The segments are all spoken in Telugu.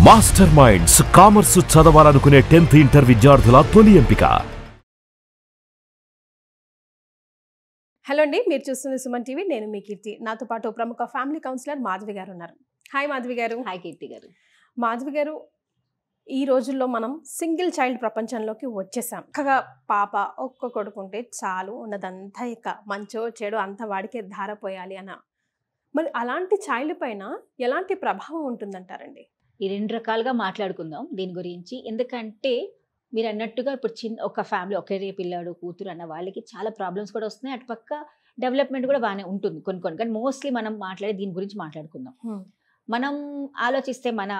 మాస్టర్ మైండ్స్ కామర్స్ చదవాలనుకునే 10th ఇంటర్ విద్యార్థుల తొలి ఎంపిక. హలో అండి, మీరు చూస్తున్న సుమన్ టీవీ. నేను మీ కీర్తి. నాతో పాటు ప్రముఖ ఫ్యామిలీ కౌన్సిలర్ మాధవి గారు ఉన్నారు. హాయ్ మాధవి గారు. హాయ్ కీర్తి గారు. మాధవి గారు, ఈ రోజుల్లో మనం సింగిల్ చైల్డ్ ప్రపంచంలోకి వచ్చేసాం. చక్కగా పాప ఒక్క కొడుకుంటే చాలు, ఉన్నదంతా ఇక మంచో చెడు అంతా వాడికే ధారపోయాలి అన్న. మరి అలాంటి చైల్డ్ పైన ఎలాంటి ప్రభావం ఉంటుందంటారండి? ఈ రెండు రకాలుగా మాట్లాడుకుందాం దీని గురించి. ఎందుకంటే మీరు అన్నట్టుగా ఇప్పుడు ఒక ఫ్యామిలీ ఒకే పిల్లాడు కూతురు అన్న వాళ్ళకి చాలా ప్రాబ్లమ్స్ కూడా వస్తున్నాయి. అటుపక్క డెవలప్మెంట్ కూడా బాగానే ఉంటుంది కొన్ని. కానీ మోస్ట్లీ మనం మాట్లాడే దీని గురించి మాట్లాడుకుందాం. మనం ఆలోచిస్తే మన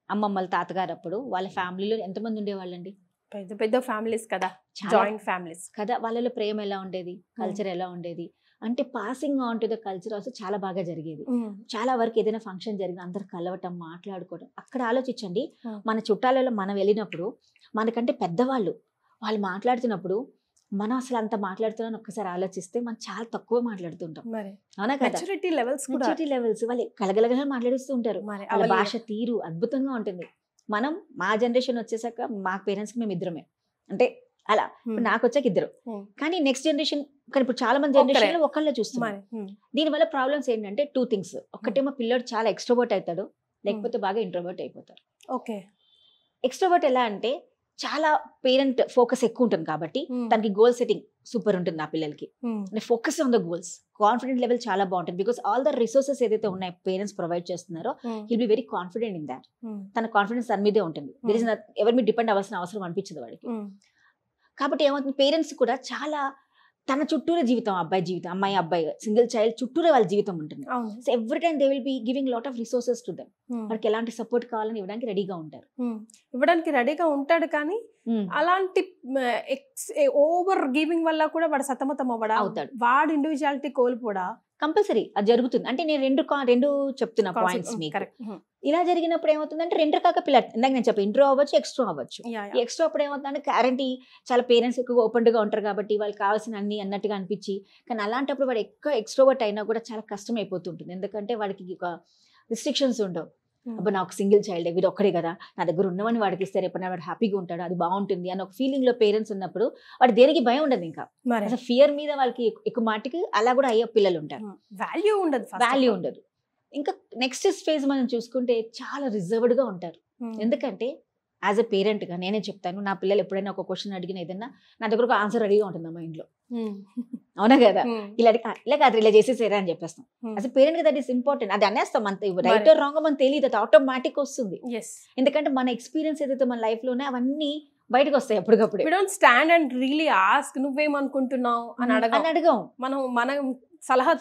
అమ్మమ్మల తాతగారు అప్పుడు వాళ్ళ ఫ్యామిలీలో ఎంతమంది ఉండేవాళ్ళండి? పెద్ద పెద్ద ఫ్యామిలీస్ కదా, జాయింట్ ఫ్యామిలీస్ కదా. వాళ్ళలో ప్రేమ ఎలా ఉండేది, కల్చర్ ఎలా ఉండేది అంటే passing on to the culture also చాలా బాగా జరిగేది. చాలా వరకు ఏదైనా ఫంక్షన్ జరిగిన అందరు కలవటం, మాట్లాడుకోవడం. అక్కడ ఆలోచించండి, మన చుట్టాలలో మనం వెళ్ళినప్పుడు మనకంటే పెద్దవాళ్ళు వాళ్ళు మాట్లాడుతున్నప్పుడు మనం అసలు అంత మాట్లాడుతున్నాను ఒక్కసారి ఆలోచిస్తే మనం చాలా తక్కువ మాట్లాడుతుంటాం. అవునా కదా? మెచ్యూరిటీ లెవెల్స్ వాళ్ళు కలగలగా మాట్లాడిస్తూ ఉంటారు. వాళ్ళ భాష తీరు అద్భుతంగా ఉంటుంది. మనం మా జనరేషన్ వచ్చేసాక మా పేరెంట్స్కి మేము ఇద్దరమే, అంటే అలా నాకు వచ్చాక ఇద్దరు. కానీ నెక్స్ట్ జనరేషన్, కానీ ఇప్పుడు చాలా మంది జనరేషన్ లో ఒకళ్ళే చూస్తున్నారు. దీనివల్ల ప్రాబ్లమ్స్ ఏంటంటే 2 things. ఒకటేమో పిల్లడు చాలా ఎక్స్ట్రోవర్ట్ అవుతాడు, లేకపోతే బాగా ఇంట్రోవర్ట్ అయిపోతారు. ఓకే. ఎక్స్ట్రోవర్ట్ ఎలా అంటే చాలా పేరెంట్ ఫోకస్ ఎక్కువ ఉంటుంది కాబట్టి తనకి గోల్ సెట్టింగ్ సూపర్ ఉంటుంది. ఆ పిల్లలకి focus on the goals, confident level చాలా బాగుంటుంది. బికాస్ ఆల్ ద రిసోర్సెస్ ఏదైతే ఉన్నాయి పేరెంట్స్ ప్రొవైడ్ చేస్తున్నారో he'll be very confident in that. తన కాన్ఫిడెన్స్ తన మీదే ఉంటుంది. ఎవరి మీద డిపెండ్ అవ్వాల్సిన అవసరం అనిపించదు వాడికి. కాబట్టి ఏమవుతుంది, పేరెంట్స్ కూడా చాలా తన చుట్టూరే జీవితం, అబ్బాయి జీవితం, అమ్మాయి అబ్బాయి సింగిల్ చైల్డ్ చుట్టూరే వాళ్ళ జీవితం ఉంటుంది. So every time they will be giving lot of resources to them. వాళ్ళకి ఎలాంటి సపోర్ట్ కావాలని ఇవ్వడానికి రెడీగా ఉంటారు. ఇవ్వడానికి రెడీగా ఉంటాడు, కానీ అలాంటి ఓవర్ గివింగ్ వల్ల కూడా వాడు సతమతం అవ్వడా అవుతాడు. వాడు ఇండివిజువాలిటీ కోల్పోడా కంపల్సరీ అది జరుగుతుంది. అంటే నేను రెండు చెప్తున్నా పాయింట్స్ మీకు. ఇలా జరిగినప్పుడు ఏమవుతుందంటే 2 రకాల పిల్లలు, ఇందాక నేను చెప్పాను, ఇంట్రో అవ్వచ్చు, ఎక్స్ట్రో అవ్వచ్చు. ఎక్స్ట్రో అప్పుడు ఏమవుతుందంటే గ్యారంటీ చాలా పేరెంట్స్ ఎక్కువ ఓపెన్గా ఉంటారు కాబట్టి వాళ్ళకి కావాల్సిన అన్ని అన్నట్టుగా అనిపించి, కానీ అలాంటప్పుడు వాడు ఎక్కువ ఎక్స్ట్రోవర్ట్ అయినా కూడా చాలా కష్టం అయిపోతుంటుంది. ఎందుకంటే వాడికి ఒక రిస్ట్రిక్షన్స్ ఉండవు. అబ్బా నాకు సింగిల్ చైల్డ్, వీడు ఒక్కడే కదా, నా దగ్గర ఉన్నవని వాడికి ఇస్తారు, ఎప్పుడైనా వాడు హ్యాపీగా ఉంటాడు, అది బాగుంటుంది అని ఒక ఫీలింగ్ లో పేరెంట్స్ ఉన్నప్పుడు వాడు దేనికి భయం ఉండదు. ఇంకా అసలు ఫియర్ మీద వాళ్ళకి ఎక్కువ మాటికి అలా కూడా అయ్యే పిల్లలు ఉంటారు. వాల్యూ ఉండదు. ఇంకా నెక్స్ట్ ఫేజ్ మనం చూసుకుంటే చాలా రిజర్వ్డ్ గా ఉంటారు. ఎందుకంటే యాజ్ ఎ పేరెంట్ గా నేనే చెప్తాను, నా పిల్లలు ఎప్పుడైనా ఒక క్వశ్చన్ అడిగిన ఏదన్నా నా దగ్గర ఒక ఆన్సర్ రెడీగా ఉంటుంది మా ఇంట్లో. అవునా కదా? ఇలా కాదు, ఇలా చేసేసారా అని చెప్పేస్తాం. యాజ్ ఎ పేరెంట్ గా దట్ ఈస్ ఇంపార్టెంట్. అది అనేస్తాం, అంత రైట్ ఆర్ రాంగ్ మనకు తెలియదు, అది ఆటోమేటిక్ వస్తుంది. ఎందుకంటే మన ఎక్స్పీరియన్స్ ఏదైతే మన లైఫ్ లోనే అవన్నీ బయటకు వస్తాయి ఎప్పటికప్పుడు. We don't stand and really ask నువ్వేమనుకుంటున్నావు అని అడగం. మనం సలహా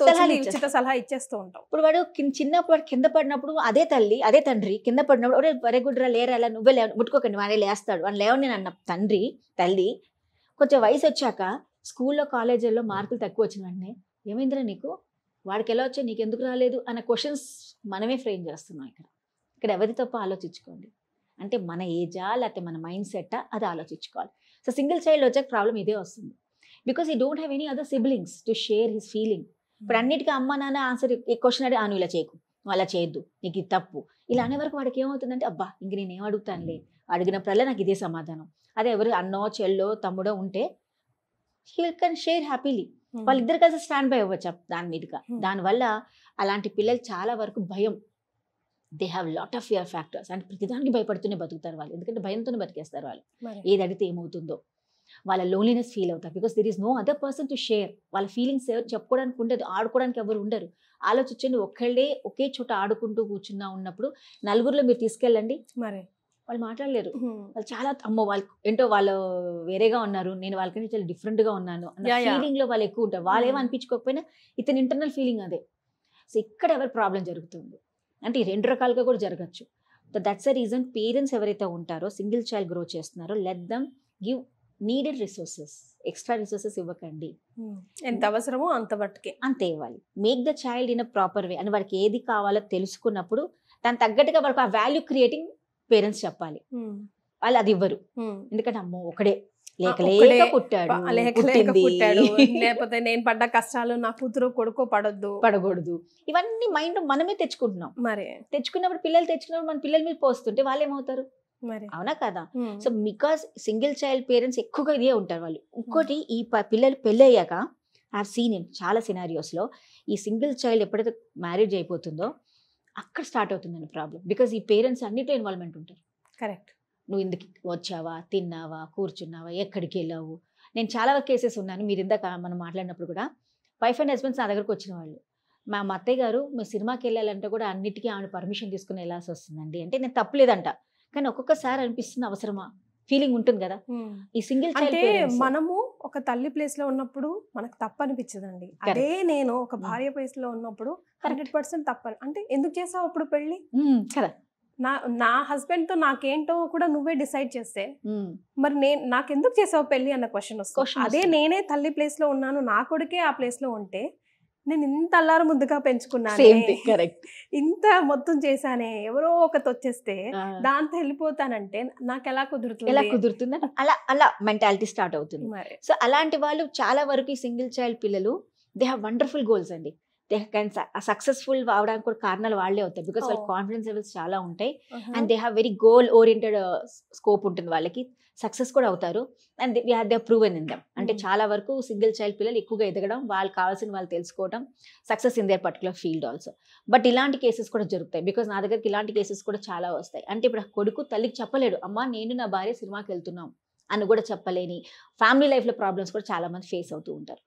ఇచ్చేస్తూ ఉంటాం. ఇప్పుడు వాడు చిన్నప్పుడు వాడు కింద పడినప్పుడు అదే తల్లి అదే తండ్రి కింద పడినప్పుడు వరే గుడ్రా లేరా, అలా నువ్వే ముట్టుకోకండి, వాడే లేస్తాడు అని లేవని నేను అన్న తల్లి కొంచెం వయసు వచ్చాక స్కూల్లో కాలేజీల్లో మార్కులు తక్కువ వచ్చిన వెంటనే ఏమైందిరా నీకు, వాడికి ఎలా వచ్చా నీకు ఎందుకు రాలేదు అన్న క్వశ్చన్స్ మనమే ఫ్రేమ్ చేస్తున్నాం. ఇక్కడ ఎవరి తప్ప ఆలోచించుకోండి. అంటే మన ఏజా లేకపోతే మన మైండ్ సెట్టా, అది ఆలోచించుకోవాలి. సో సింగిల్ చైల్డ్ వచ్చాక ప్రాబ్లం ఇదే వస్తుంది. బికాస్ ఈ don't have any other siblings to share his feeling. ఇప్పుడు అన్నిటికీ అమ్మ నాన్న ఆన్సర్ క్వశ్చన్ అడిగి నువ్వు ఇలా చేయకు, నువ్వు అలా చేయొద్దు, నీకు ఇది తప్పు, ఇలా అనే వరకు వాడికి ఏమవుతుందంటే అబ్బా ఇంక నేనేం అడుగుతానులే, అడిగినప్పుడల్లా నాకు ఇదే సమాధానం. అదే ఎవరు అన్నో చెల్లో తమ్ముడో ఉంటే హీ కెన్ షేర్ హ్యాపీలీ. వాళ్ళిద్దరు కలిసి స్టాండ్ బై అవ్వచ్చు దాని మీదుగా. దానివల్ల అలాంటి పిల్లలు చాలా వరకు భయం, they have lot of fear factors. అంటే ప్రతిదానికి భయపడుతూనే బతుకుతారు వాళ్ళు. ఎందుకంటే భయంతోనే బతికేస్తారు వాళ్ళు. ఏది అడిగితే ఏమవుతుందో వాళ్ళ లోన్లీనెస్ ఫీల్ అవుతారు. Because there is no other person to share. వాళ్ళ ఫీలింగ్స్ చెప్పుకోవడానికి ఉండదు, ఆడుకోవడానికి ఎవరు ఉండరు. ఆలోచించండి, ఒక్కళ్ళే ఒకే చోట ఆడుకుంటూ కూర్చున్నా ఉన్నప్పుడు నలుగురిలో మీరు తీసుకెళ్ళండి, మరి వాళ్ళు మాట్లాడలేరు. వాళ్ళు చాలా అమ్మో వాళ్ళు ఏంటో వాళ్ళు వేరేగా ఉన్నారు, నేను వాళ్ళకంటే చాలా డిఫరెంట్గా ఉన్నాను అన్న ఫీలింగ్లో వాళ్ళు ఎక్కువ ఉంటారు. వాళ్ళు ఏమో అనిపించుకోకపోయినా ఇతని ఇంటర్నల్ ఫీలింగ్ అదే. సో ఇక్కడ ఎవరి ప్రాబ్లం జరుగుతుంది అంటే ఈ 2 రకాలుగా కూడా జరగచ్చు. దట్స్ ద రీజన్ పేరెంట్స్ ఎవరైతే ఉంటారో సింగిల్ చైల్డ్ గ్రో చేస్తున్నారో let them give needed resources. Extra resources ఇవ్వకండి, ఎంత అవసరమో అంతే ఇవ్వాలి. Make the child in a proper way. అని వాడికి ఏది కావాలో తెలుసుకున్నప్పుడు దాని తగ్గట్టుగా వాళ్ళకి ఆ వాల్యూ క్రియేటింగ్ పేరెంట్స్ చెప్పాలి. వాళ్ళు అది ఇవ్వరు, ఎందుకంటే అమ్మో ఒకడే లేక పుట్టాడు, లేకపోతే నేను పడ్డ కష్టాలు నా కూతురు కొడుకో పడకూడదు, ఇవన్నీ మైండ్ మనమే తెచ్చుకుంటున్నాం. మరి తెచ్చుకున్నప్పుడు తెచ్చుకున్నప్పుడు మన పిల్లల మీద పోస్తుంటే వాళ్ళు ఏమవుతారు? అవునా కదా? So because single child parents ఎక్కువగా ఇదే ఉంటారు వాళ్ళు. ఇంకోటి ఈ పిల్లలు పెళ్ళి అయ్యాక చాలా సినారియోస్లో ఈ సింగిల్ చైల్డ్ ఎప్పుడైతే మ్యారేజ్ అయిపోతుందో అక్కడ స్టార్ట్ అవుతుందని ప్రాబ్లం. బికాస్ ఈ పేరెంట్స్ అన్నిట్లో ఇన్వాల్వ్మెంట్ ఉంటారు. కరెక్ట్. నువ్వు ఇందుకు వచ్చావా, తిన్నావా, కూర్చున్నావా, ఎక్కడికి వెళ్ళావు. నేను చాలా కేసెస్ ఉన్నాను. మీరు ఇందాక మనం మాట్లాడినప్పుడు కూడా వైఫ్ అండ్ హస్బెండ్స్ నా దగ్గరకు వచ్చిన వాళ్ళు, మా అత్తయ్య గారు మీరు సినిమాకి వెళ్ళాలంటే కూడా అన్నిటికీ ఆమె పర్మిషన్ తీసుకుని వెళ్ళాల్సి వస్తుందండి అంటే, నేను తప్పలేదంట, కానీ ఒక్కొక్కసారి అనిపిస్తుంది అవసరమా ఫీలింగ్ ఉంటుంది కదా. ఈ సింగిల్ చైల్డ్ మనము ఒక తల్లి ప్లేస్ లో ఉన్నప్పుడు మనకు తప్పు అనిపించదండి. అదే నేను ఒక భార్య ప్లేస్ లో ఉన్నప్పుడు 100% తప్పని అంటే, ఎందుకు చేసావు అప్పుడు పెళ్లి కదా. నా హస్బెండ్ తో నాకేంటో కూడా నువ్వే డిసైడ్ చేస్తే మరి నాకెందుకు చేసావు పెళ్లి అన్న క్వశ్చన్ వస్తుంది. అదే నేనే తల్లి ప్లేస్ లో ఉన్నాను, నా కొడుకే ఆ ప్లేస్ లో ఉంటే, నేను ఇంత అల్లారు ముద్దుగా పెంచుకున్నాను, ఇంత మొత్తం చేశానే, ఎవరో ఒకటి వచ్చేస్తే దాంతో వెళ్ళిపోతానంటే నాకు ఎలా కుదురుతుంది? అలా మెంటాలిటీ స్టార్ట్ అవుతుంది. సో అలాంటి వాళ్ళు చాలా వరకు ఈ సింగిల్ చైల్డ్ పిల్లలు దే హ్యావ్ వండర్ఫుల్ గోల్స్ అండి. దే కెన్ సక్సెస్ఫుల్ అవడానికి కూడా కారణాలు వాళ్ళే అవుతాయి. బికాస్ వాళ్ళ కాన్ఫిడెన్స్ లెవెల్స్ చాలా ఉంటాయి and they have very goal oriented scope ఉంటుంది వాళ్ళకి, సక్సెస్ కూడా అవుతారు and they are proven in them. అంటే చాలా వరకు సింగిల్ చైల్డ్ పిల్లలు ఎక్కువగా ఎదగడం, వాళ్ళకి కావాల్సిన వాళ్ళు తెలుసుకోవడం, success in there particular field also. But ఇలాంటి కేసెస్ కూడా జరుగుతాయి. బికాస్ నా దగ్గరికి ఇలాంటి కేసెస్ కూడా చాలా వస్తాయి. అంటే ఇప్పుడు కొడుకు తల్లికి చెప్పలేడు, అమ్మ నేను నా భార్య సినిమాకి వెళ్తున్నాం అని కూడా చెప్పలేని ఫ్యామిలీ లైఫ్లో ప్రాబ్లమ్స్ కూడా చాలా మంది ఫేస్ అవుతూ ఉంటారు.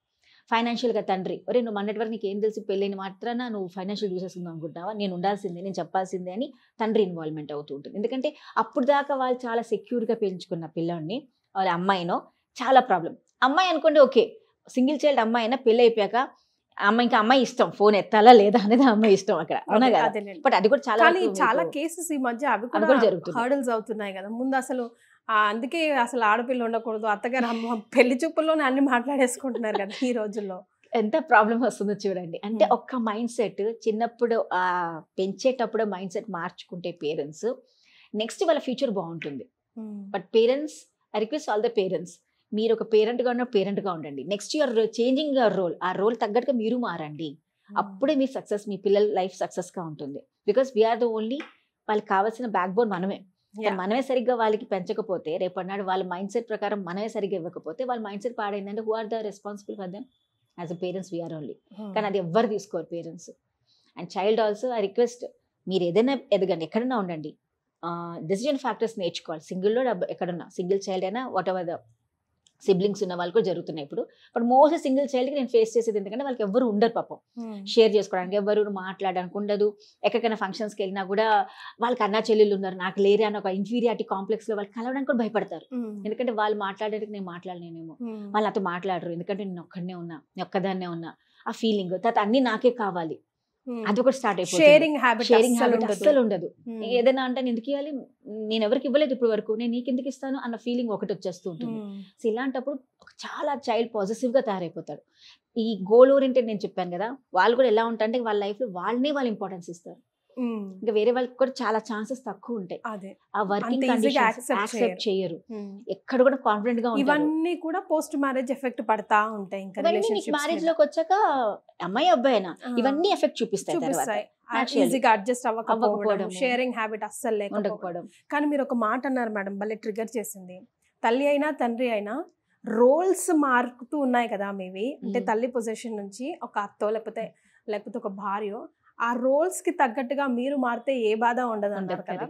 ఫైనాన్షియల్గా తండ్రి, ఒరే నువ్వు మొన్నటి వరకు నీకు ఏం తెలిసి పెళ్ళైన మాత్రాన నువ్వు ఫైనాన్షియల్ యూసెస్ ఉందా అనుకుంటున్నావా, నేను ఉండాల్సిందే, నేను చెప్పాల్సిందే అని తండ్రి ఇన్వాల్వ్మెంట్ అవుతూ ఉంటుంది. ఎందుకంటే అప్పుడు దాకా వాళ్ళు చాలా సెక్యూర్గా పెంచుకున్న పిల్లని వాళ్ళ అమ్మాయినో చాలా ప్రాబ్లం. అమ్మాయి అనుకోండి ఓకే, సింగిల్ చైల్డ్ అమ్మాయి అయినా పెళ్ళి అయిపోయాక ఇంకా అమ్మాయి ఇష్టం, ఫోన్ ఎత్తాలా లేదా అనేది అమ్మాయి ఇష్టం అక్కడ, అవునా కదా. బట్ అది కూడా చాలా కేసెస్ ఈ మధ్య అవి కూడా జరుగుతుంది, హర్డల్స్ అవుతున్నాయి కదా. ముందు అసలు అందుకే అసలు ఆడపిల్ల ఉండకూడదు, అత్తగారు అమ్మ పెళ్లి చూపుల్లోనే అన్ని మాట్లాడేసుకుంటున్నారు కదా ఈ రోజుల్లో. ఎంత ప్రాబ్లం వస్తుందో చూడండి. అంటే ఒక్క మైండ్ సెట్ చిన్నప్పుడు పెంచేటప్పుడు మైండ్ సెట్ మార్చుకుంటే పేరెంట్స్, నెక్స్ట్ వాళ్ళ ఫ్యూచర్ బాగుంటుంది. But parents, I request all the parents, మీరు ఒక పేరెంట్గా ఉన్న పేరెంట్గా ఉండండి. Next you are changing your role, ఆ రోల్ తగ్గట్టుగా మీరు మారండి. అప్పుడే మీ సక్సెస్, మీ పిల్లల లైఫ్ సక్సెస్గా ఉంటుంది. బికాస్ వీఆర్ ద ఓన్లీ, వాళ్ళకి కావాల్సిన బ్యాక్ బోన్ మనమే. మనమే సరిగ్గా వాళ్ళకి పెంచకపోతే, రేపన్నాడు వాళ్ళ మైండ్ సెట్ ప్రకారం మనమే సరిగ్గా ఇవ్వకపోతే వాళ్ళ మైండ్ సెట్ పాడైందంటే who are the responsible for them? As a parents we are only. కానీ అది ఎవ్వరు తీసుకోరు parents. And child also I request, మీరు ఏదైనా ఎదగండి, ఎక్కడైనా ఉండండి, డెసిజన్ ఫ్యాక్టర్స్ నేర్చుకోవాలి. సింగిల్లో ఎక్కడున్నా, సింగిల్ చైల్డ్ అయినా వాట్ ఎవర్ ద సిబ్లింగ్స్ ఉన్న వాళ్ళు కూడా జరుగుతున్నాయి ఇప్పుడు. బట్ మోస్ట్ సింగిల్ చైల్డ్కి నేను ఫేస్ చేసేది ఎందుకంటే వాళ్ళకి ఎవరు ఉండరు పాపం, షేర్ చేసుకోవడానికి ఎవరు మాట్లాడడానికి ఉండదు. ఎక్కడికైనా ఫంక్షన్స్కి వెళ్ళినా కూడా వాళ్ళకి అన్నా చెల్లెళ్ళు ఉన్నారు, నాకు లేరే అని ఒక ఇన్ఫీరియారిటీ కాంప్లెక్స్లో వాళ్ళు కలవడానికి కూడా భయపడతారు. ఎందుకంటే వాళ్ళు మాట్లాడడానికి నేను మాట్లాడలేనేమో, వాళ్ళు నాతో మాట్లాడరు ఎందుకంటే నేను ఒక్కడనే ఉన్నా, నేను ఒక్కదాన్నే ఉన్నా, ఆ ఫీలింగ్. తర్వాత అన్ని నాకే కావాలి, అది ఒకటి స్టార్ట్ అయిపోతుంది. షేరింగ్ హ్యాబిట్ అస్సలు ఉండదు. ఏదైనా అంటే ఎందుకు ఇవ్వాలి, నేను ఎవరికి ఇవ్వలేదు ఇప్పుడు వరకు, నేను నీకు ఎందుకు ఇస్తాను అన్న ఫీలింగ్ ఒకటి వచ్చేస్తూ ఉంటుంది. సో ఇలాంటప్పుడు చాలా చైల్డ్ పాజిటివ్ గా తయారైపోతాడు. ఈ గోల్ ఓరియంటెడ్ నేను చెప్పాను కదా, వాళ్ళు కూడా ఎలా ఉంటారంటే వాళ్ళ లైఫ్ లో వాళ్ళని వాళ్ళు ఇంపార్టెన్స్ ఇస్తారు. ఇంకా వేరే వాళ్ళకి కూడా చాలా ఛాన్సెస్ తక్కువ ఉంటాయి. ఆ వర్కింగ్ కండిషన్స్ యాక్సెప్ట్ చేయరు, ఎక్కడ కూడా కాన్ఫిడెంట్ గా ఉంటారు. ఇవన్నీ కూడా పోస్ట్ మ్యారేజ్ ఎఫెక్ట్ పడతా ఉంటాయి. ఇంకా మ్యారేజ్ లోకి వచ్చాక అమ్మాయి అబ్బాయి అయినా ఇవన్నీ ఎఫెక్ట్ చూపిస్తాయి. ఈజీగా అడ్జస్ట్ అవ్వకపోవడం, షేరింగ్ హ్యాబిట్ అస్సలు లేకపోవడం. కానీ మీరు ఒక మాట అన్నారు మేడం, భలే ట్రిగర్ చేసింది. తల్లి అయినా తండ్రి అయినా రోల్స్ మారుతూ ఉన్నాయి కదా మీవి. అంటే తల్లి పొజిషన్ నుంచి ఒక అత్తో లేకపోతే ఒక భార్య, ఆ రోల్స్ కి తగ్గట్టుగా మీరు మారితే ఏ బాధ ఉండదు అంటారు కదా.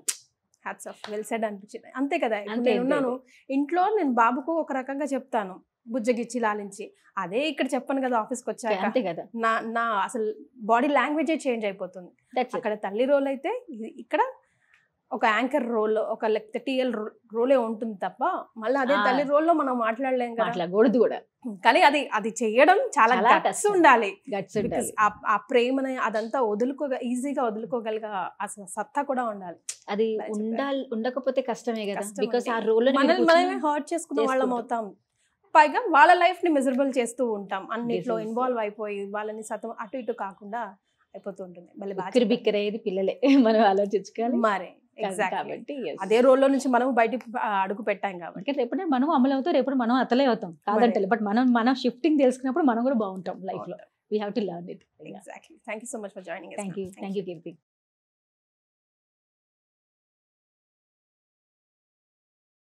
హ్యాట్స్ ఆఫ్, వెల్ సెడ్ అనిపించింది. అంతే కదా, నేనున్నాను ఇంట్లో, నేను బాబుకు ఒక రకంగా చెప్తాను బుజ్జగిచ్చి లాలించి, అదే ఇక్కడ చెప్పను కదా ఆఫీస్కి వచ్చాక. నా అసలు బాడీ లాంగ్వేజే చేంజ్ అయిపోతుంది. అక్కడ తల్లి రోల్ అయితే ఇక్కడ ఒక యాంకర్ రోల్, ఒక లేకపోతే టీఎల్ రోలే ఉంటుంది తప్ప మళ్ళీ అదే తల్లి రోల్లో మనం మాట్లాడలేం కదా, మాట్లాడకూడదు కూడా. కానీ అది చేయడం చాలా గట్స్ ఉండాలి. ఆ ప్రేమని అదంతా ఈజీగా వదులుకోగలిగా అసలు సత్తా కూడా ఉండాలి. అది ఉండకపోతే కష్టమే కదా, బికాస్ ఆ రోల్ మనమే హర్ట్ చేసుకున్న వాళ్ళం అవుతాం. పైగా వాళ్ళ లైఫ్ ని మిజరబుల్ చేస్తూ ఉంటాం, అన్నిట్లో ఇన్వాల్వ్ అయిపోయి వాళ్ళని అటు ఇటు కాకుండా అయిపోతూ ఉంటుంది. బిక్కరేది పిల్లలే, మనం ఆలోచించుకోవాలి. మరి కాబట్టి అదే రోల్లో నుంచి మనం బయటికి అడుగు పెట్టాం కాబట్టి రేపు మనం అమలు అవుతాం, రేపు మనం అతలే అవుతాం కాదంటే, బట్ మనం షిఫ్టింగ్ తెలుసుకున్నప్పుడు మనం కూడా బాగుంటాం లైఫ్ లో. We have to learn it. Exactly. Thank you so much for joining. Thank you Keerthi.